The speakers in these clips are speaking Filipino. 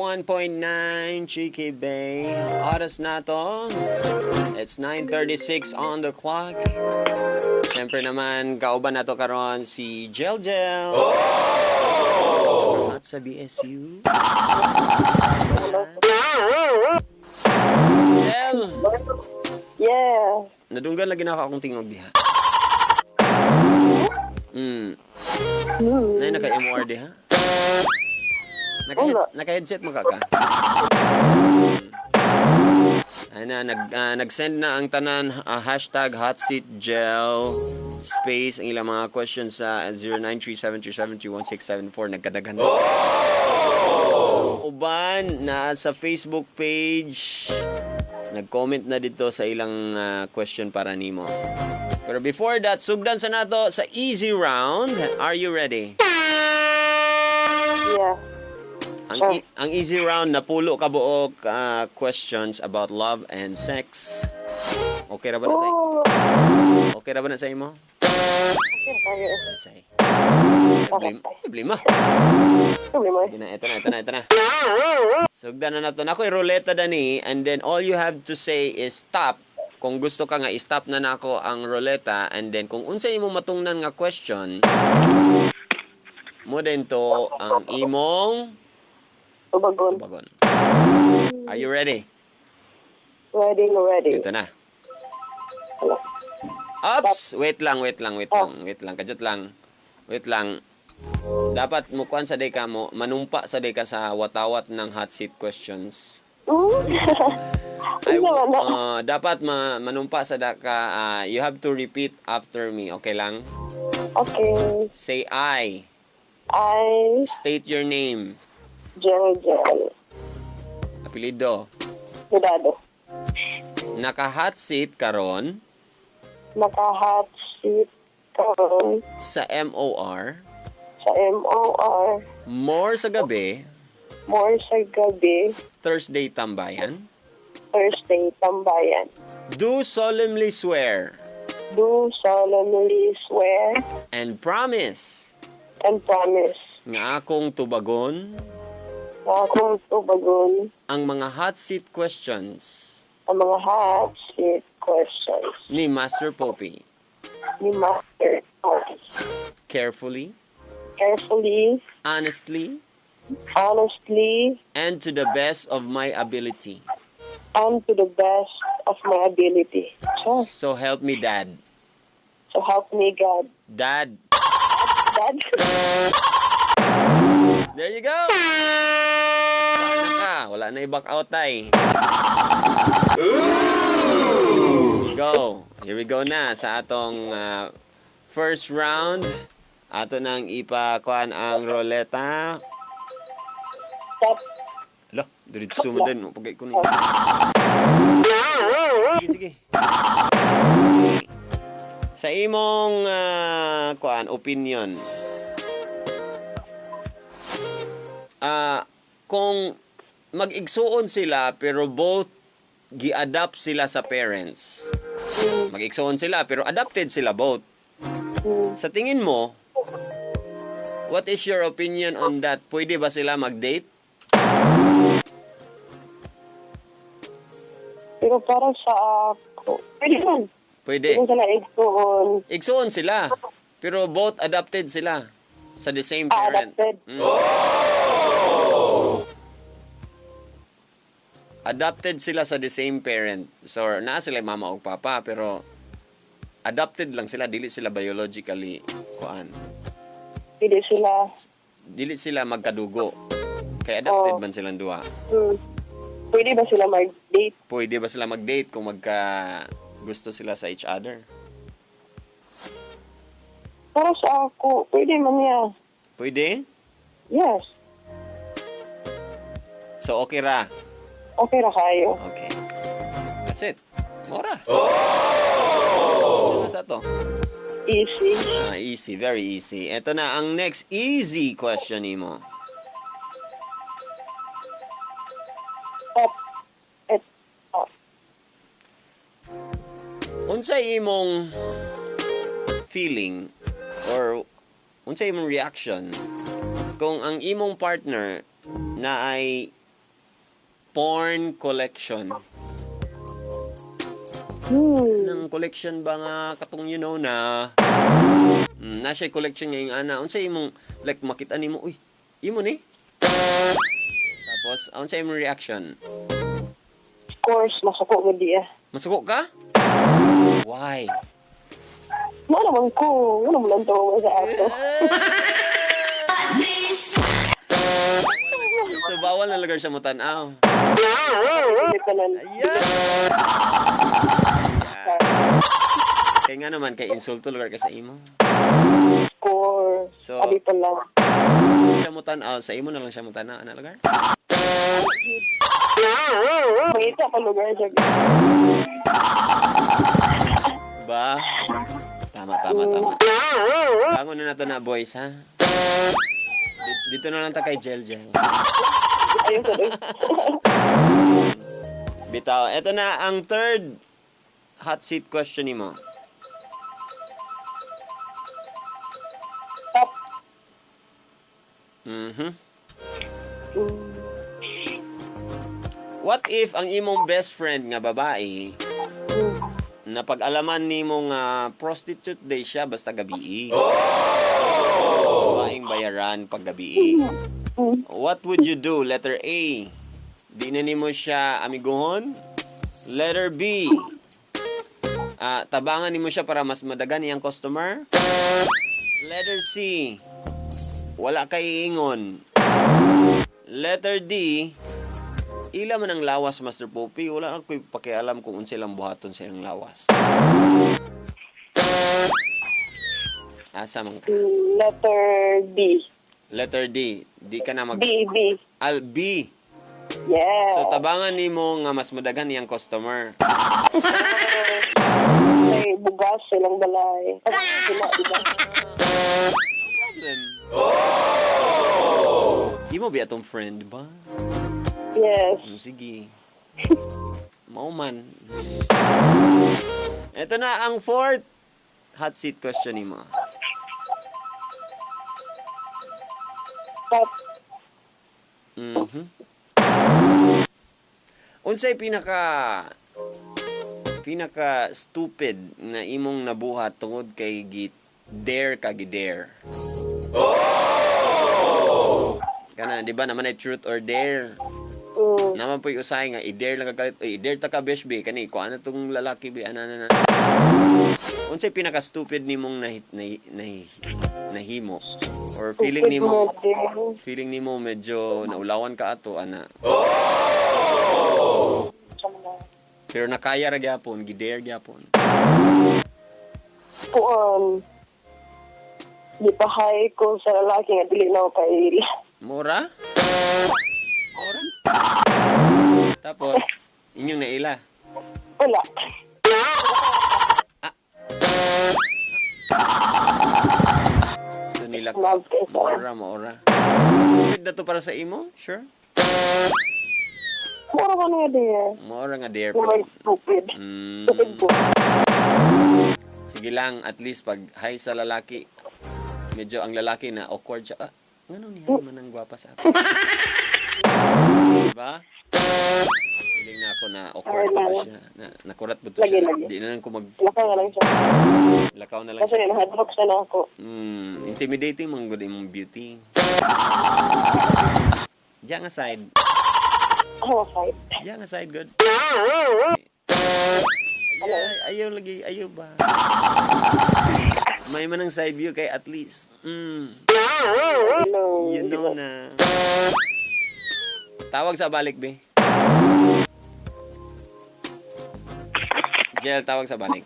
101.9 Cheeky Bay. Oras na to. It's 9:36 on the clock. Siyempre naman, kauban na to karon si Jel. At sa BSU. Jel! Yeah. Nadunggan lagi na ako akong tingog diha. Nay naka-MOR diha? Naka-headset mo ka? Nag-send na ang tanan hashtag HotSeatGel space ang ilang mga questions sa 0937373167 nagkadaghan. Uban na sa Facebook page nag-comment na dito sa ilang question para nimo. Pero before that, sugdan sa nato sa easy round. Are you ready? Yeah. Ang easy round, napulo ka buok questions about love and sex. Okay ra ba na sa Okay ra ba na sa imo? Say. Problema. Ito na. Sugdan na nato. Ako'y ruleta dani, and then all you have to say is stop. Kung gusto ka nga, i-stop na nako ang ruleta, and then kung unsa imo matungnan nga question, mo din to ang imong tubagon. Are you ready? Ready. Ito na. Ops! Wait lang. Kajot lang. Dapat mo kuan sa deka mo, manumpa sa deka sa watawat ng hot seat questions. Dapat manumpa sa deka. You have to repeat after me. Okay lang? Okay. Say I. State your name. Jel. Apelido. Cuidado. Naka-hot seat karon. Naka-hot seat karon. Sa MOR. More sa gabi. Thursday tambayan. Do solemnly swear. And promise. Nga akong tubagon. Ang mga hot seat questions. Ni Master Poppy. Carefully. Honestly. And to the best of my ability. So help me, Dad. Dad. There you go. Wala na i-back out tay. Go. Here we go na sa atong first round. Ato nang ipakuan ang roleta. Stop. Hala, diretso mo din. Pagay ko na. Sige. Sa imong opinion. Kung mag-igsuon sila pero both gi-adapt sila sa parents. Mag-igsuon sila pero adopted sila both. Sa tingin mo, what is your opinion on that? Pwede ba sila mag-date? Pero para sa ako, pwede man. Pwede. Pwede sila igsuon. Igsuon sila. Pero both adopted sila sa the same parent. Adopted. Adopted sila sa the same parent. So, naa sila mama o papa, pero adopted lang sila, dili sila biologically kuan. Dili sila magkadugo. Kaya adopted man silang duha. Pwede ba sila mag-date? Pwede ba sila mag-date kung gusto sila sa each other? Para sa ako, pwede man niya. Pwede? Yes. So, okay ra? Okay ra kayo. Okay. That's it. Mora. Ano sa to? Easy. Easy. Very easy. Ito na ang next easy question nimo. Unsay imong feeling or unsay imong reaction kung ang imong partner na ay porn collection. Nang collection ba nga katong na na siya collection nga yung ana. Unsay imong like makita nimo, uy, imo ni? Tapos unsay imong reaction? Of course, masuko ko diya. Masuko ka? Why? Wala naman ko. Wala mo lang to sa ato. So bawal na lugar siya mo tanaw. Hindi ka lang. Ayan. Kaya nga naman, kay insulto lugar ka sa imo. Of course. So, Abi pa lang. siya mo tanaw, sa imo na lang siya mo tanaw, ana lugar? Mangita pa lugar siya. Ba? Tama. Bangon na nato na, boys, ha? Dito na lang ta kay Jel. Ayun ko rin. Bitaw. Ito na ang third hot seat question mo. Top. What if ang imong best friend nga babae na pag-alaman nimo nga prostitute day siya basta gabi? Babaeng bayaran pag gabi. What would you do? Letter A, di na nimo siya amiguhon. Letter B, tabangan nimo siya para mas madagan iyang customer. Letter C, wala kay ingon. Letter D, ila man ang lawas, Master Poppy. Wala ako'y pakialam kung unsa lang buhaton sa ilang lawas. Asa man ka? Letter B. Letter D. Di ka na mag... B. B. Yeah. So, tabangan nimo nga mas madagan iyang customer. May bugas silang balay. Kasi sila, diba? Problem. Di mo ba itong friend, ba? Yes. Sige. Mauman. Ito na ang fourth hot seat question mo. Top. Unsay pinaka stupid na imong nabuhat tungod kay dare ka gidare. Kana di ba naman ay truth or dare? Naman po usay nga i-dare lang kagalit. I-dare ta ka besh be kani ko ano tong lalaki be ana. Unsay pinaka stupid nimong nahimo or feeling nimo medyo naulawan ka ato ana. Pero nakaya ra gyapon, gidare gyapon. Kuan. Di pa hay ko sa lalaki nga dili na ako kay Mora? Tapos, inyong naila. wala. So nila Love it. Mora. Stupid na to para sa imo? Sure? Mura ka nga there. Mora nga dare Mura po. stupid. Stupid po. Sige lang, at least pag hi sa lalaki, medyo ang lalaki na awkward siya. Ngano niya man ang gwapa sa akin? Diba? Feeling na ako na awkward pa siya. Nakurat ba to siya? Lagi. Di na lang ko Lakaw na lang siya. Lakaw na lang Kasi siya. nahadrock siya na ako. Intimidating mong good imong beauty. Diyan nga side. Ako fight. Diyan nga side good. Ayaw lagi. Ayaw ba? May man ang side view kay at least. Hello. You know na. Tawag sa balik, be. Jel, tawag sa balik.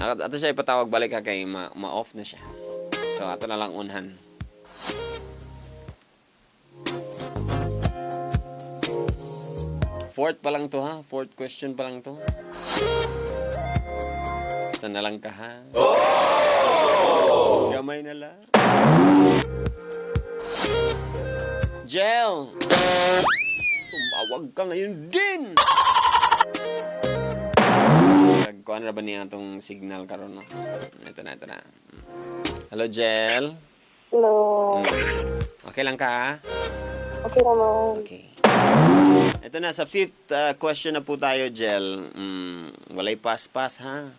Ato siya ipatawag balik ha kay ma-off na siya. So, ato na lang unhan. Fourth pa lang to ha. Fourth question pa lang to. Saan na lang ka ha? Gamay na lang. Jel! Tumawag ka ngayon din! Kuha na ba niya itong signal karon no? Ito na. Hello, Jel? No. Okay lang ka? Okay naman. Okay. Ito na, sa fifth question na po tayo, Jel. Walay pas-pas, ha?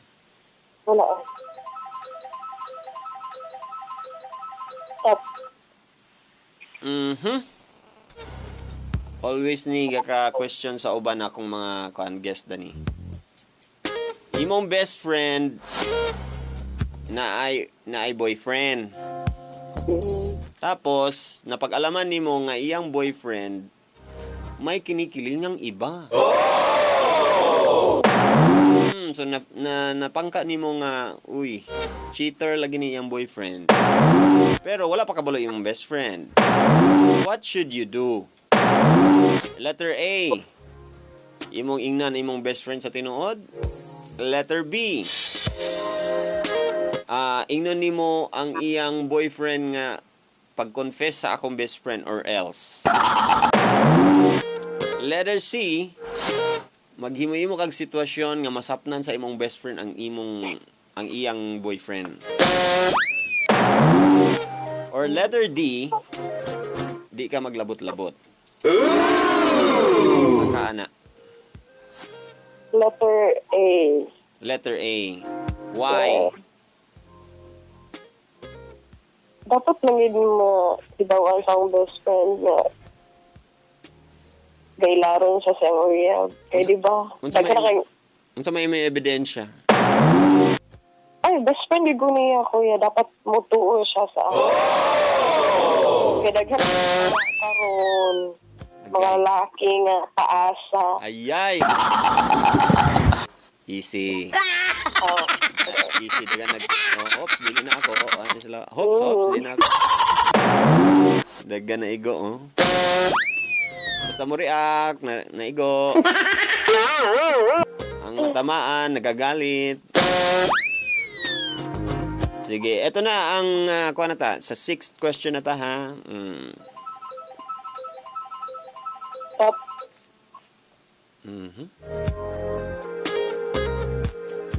Wala. Stop. Always ni ka question sa uban akong mga guest dani. Imong best friend na ay boyfriend. Tapos napag-alaman nimo nga iyang boyfriend may kinikilingang iba. So napangka nimo nga uy, cheater lagi ni iyang boyfriend. Pero wala pa kabalo imong best friend. What should you do? Letter A, imong ingnan imong best friend sa tinuod. Letter B, ingnon nimo ang iyang boyfriend nga pag-confess sa akong best friend or else. Letter C, maghimo-himo kag sitwasyon nga masapnan sa imong best friend ang iyang boyfriend. Or letter D, di ka maglabot-labot. Magkaana. Letter A. Letter A. Why? Dapat langid mo ibawal sa akong best friend na gailaron siya sa iyong rehab. Kaya diba? Unsa may ebidensya? Ay, best friend yung niya, kuya. Dapat mutuo siya sa ako. Kaya daghan karon mga lalaki nga paasa. Ayay! Easy. Easy. Dagan ops, dili na ako. Ano sila? Hops, dili na ako. Dagan na igo, Basta mo react, naigo. Ang matamaan, nagagalit. Sige, eto na ang kuha na ta. Sa sixth question na ta, ha? Stop.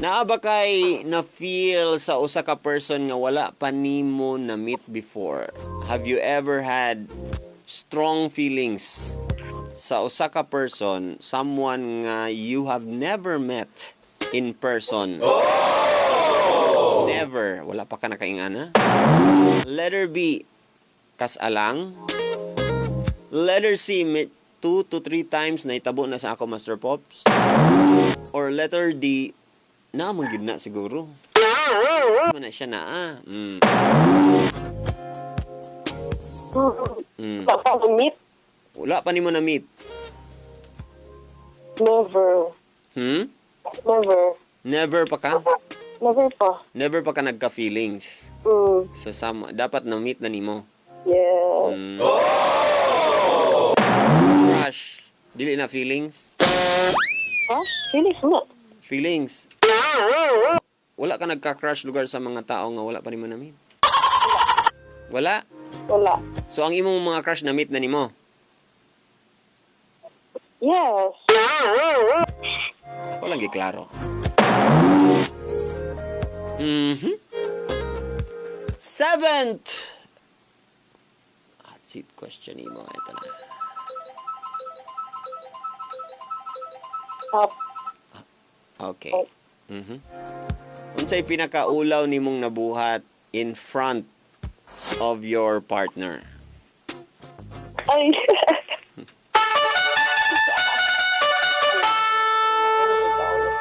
Naa ba kay na-feel sa usa ka person nga wala pa nimo na meet before? Have you ever had strong feelings sa usa ka person, someone nga you have never met in person? Never. Wala pa ka nakaingana? Letter B, kasalang. Letter C, 2 to 3 times na itabo na sa ako, Master Pops. Or letter D, namanggid na siguro. Ano na siya na, Meet? Wala pa ni mo na meet. Never. Never. Never pa ka? Never pa. Never pa ka nagka-feelings. So, dapat na meet na nimo. Yeah. Crush. Dili na feelings? Feelings na. Feelings. Wala ka nagka-crush lugar sa mga tao nga wala pa nimo na meet? Wala? Wala. So, ang imong mga crush na meet na nimo? Yes. Ako lang giklaro. Seventh hot seat question mo. Ito na. Stop. Okay. Unsay pinakaulaw nimong nabuhat in front of your partner? Ay.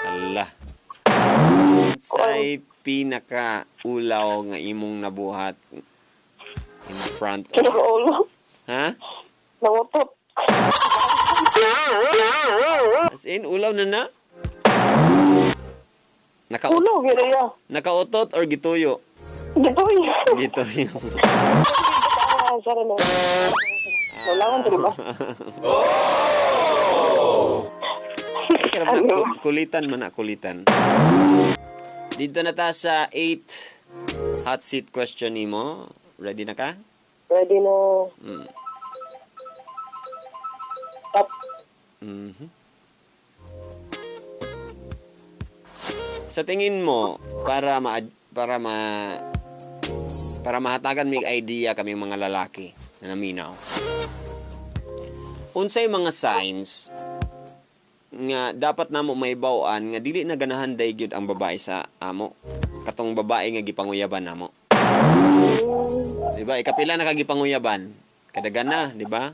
Allah. Unsay pinakaulaw nga imong nabuhat in front of... Kinakaulo. Ha? Nangutot. As in, ulaw na? Ulo, gila ya. Nakautot or gituyo? Gituyo. Gituyo. Sara na. Wala ko ba? Kulitan man na, kulitan. Dito na ta sa 8 hot seat question nimo. Ready na ka? Ready na. Stop. Sa tingin mo, para Para mahatagan mig idea kami mga lalaki na naminaw. Unsay mga signs nga dapat namo mahibaw-an nga dili na ganahan day gyud ang babae sa amo. Katong babae nga gipanguyaban namo. Di ba? Ikapila na kagipanguyaban. Kadagan na, di ba?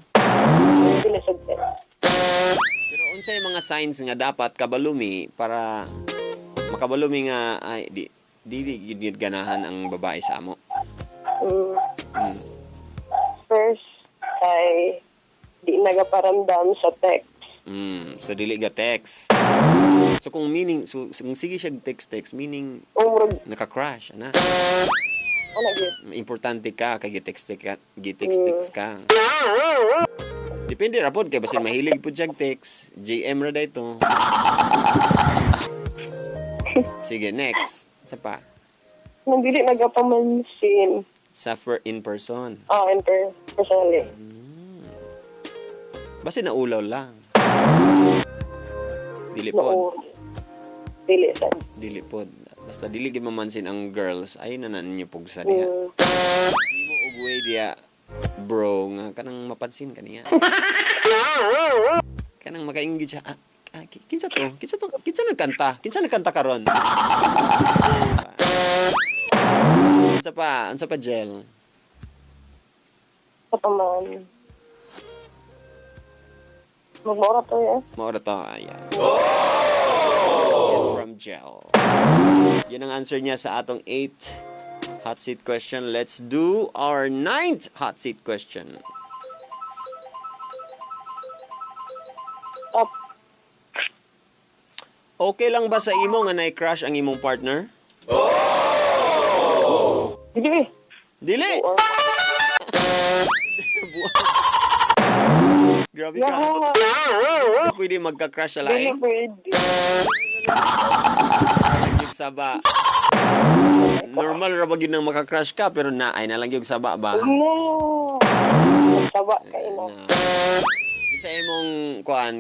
Pero unsay mga signs nga dapat kabalumi para makabalumi nga ay di gid ganahan ang babae sa amo. First, ay di nagaparamdam sa text. So dili ga text. So kung meaning, kung sige siya text, meaning naka-crash, ana. Importante ka, kay gitext ka. Depende ra pod kay basin mahilig pud siya text. GM ra dayto. Sige, next. Sa pa? Nang dili nagapamansin. Suffer in person. Personally. Basta naulaw lang. Dili pod. Dili pod. Basta dili gid mamansin ang girls ay nanan niyo pugsa diha. Di mo ugway diya bro nga kanang mapansin kaniya. Kanang makainggit siya. Kinsa nagkanta? Kinsa nagkanta karon? Unsa pa gel? Pataman. Magmura to, ya? Maura to, ayan. From gel. Yan ang answer niya sa atong 8th hot seat question. Let's do our 9th hot seat question. Up. Okay lang ba sa imo nga na-crush ang imong partner? Dili. Dili! Grabe ka. Pwede magka-crush sa laing? Pwede. Yung saba. Normal ra ba gyud nang maka-crush ka pero naay na lang yung saba ba? No. Saba kay na.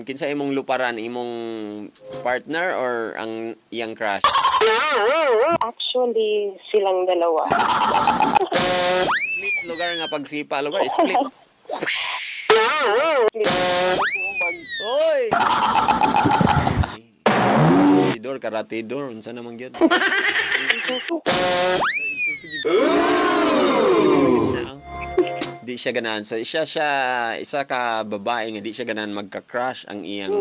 Kinsa imong luparan imong partner or ang iyang crush? Actually, silang dalawa. Split lugar nga pagsipa lugar, split. Oy! Sidor, karatidor, unsa naman gyud? Di siya ganahan. So, isa ka babae nga di siya ganahan magka-crush ang iyang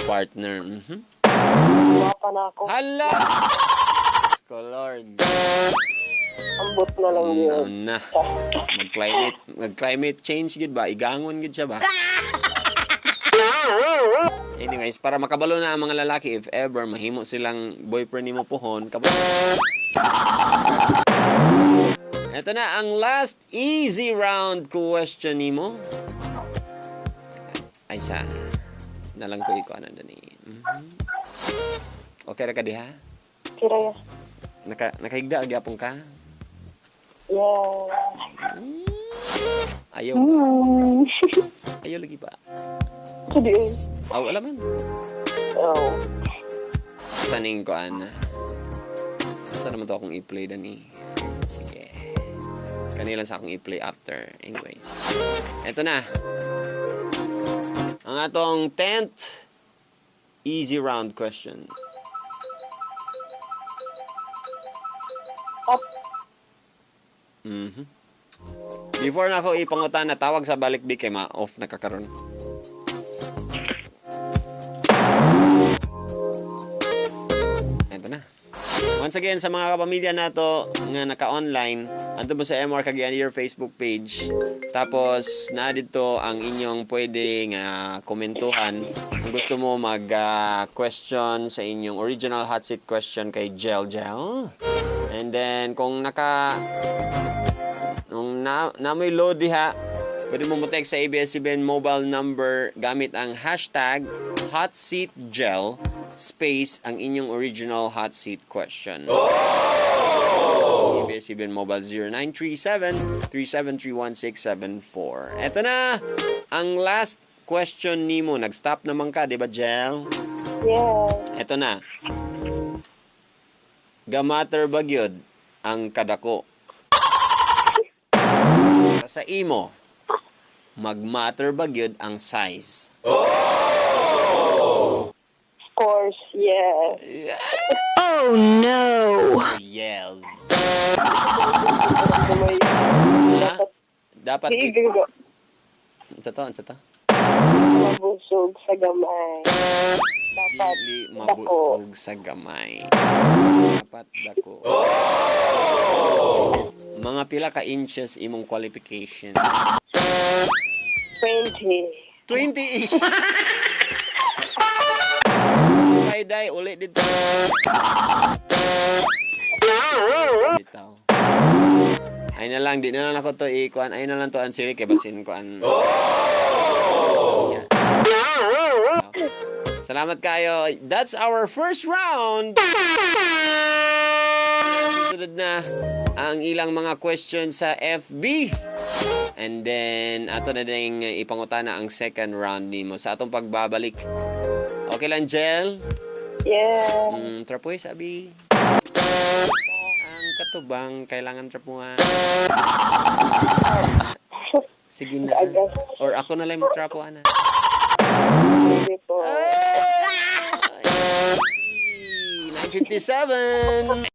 partner. Wapa na ako. Hala! Lord. Ambot na lang yun. Na. Mag-climate change gid ba? Igangon gid siya ba? Anyways, para makabalo na ang mga lalaki, if ever mahimo silang boyfriend nimo pohon, kabalo. Ito na ang last easy round question nimo. Ay sa. Nalang ko iko ana dani. Okay ra ka diha? Kira ya. Nakahigda gyapon ka? Yeah. Ayaw. Ayaw lagi ba? Hindi. Wala man. Oh. Saning ko ana. Saan naman to akong i-play dani? Sige. Kanila sa akong i-play after. Anyways. Ito na. Ang atong 10th easy round question. Up. Before na ako ipangutan na tawag sa balik di kay ma-off na kakaroon. Ito na. Once again, sa mga kapamilya nato nga naka-online, anto mo sa MR Cagayan your Facebook page. Tapos, na dito ang inyong pwede nga komentuhan. Kung gusto mo mag-question sa inyong original hot seat question kay Gel. And then, kung namoy load diha, pwede mo text sa ABS-CBN mobile number gamit ang hashtag HotSeatGel space ang inyong original hot seat question. ABS-CBN mobile 0937-3731674. Eto na ang last question nimo. Nag-stop naman ka, di ba, Gel? Yeah. Eto na. Gamater ba gyud ang kadako? sa imo, mag-matter ba gyud ang size? Of course, yes. Yeah. Oh no! Yes. May Ha? Dapat higil ko sa to. mabusog sa gamay. Dapat Dili dako. mabusog sa gamay. Dapat dako. Mga pila ka inches imong qualification? 20. 20 inches. Day ulit dito. Bitaw. Ay na lang, di na lang ako to ikuan. Ay na lang to ang sili kay basin ko an. Yan. Salamat kayo. That's our first round. Susunod na ang ilang mga questions sa FB. And then, ato na din ipangutana ang second round nimo sa atong pagbabalik. Okay lang, Jel? Yeah. Trapoy, sabi. Ang katubang, kailangan trapuhan. Sige na. Or ako na lang magtrapuhan na. Sige po. 9:57.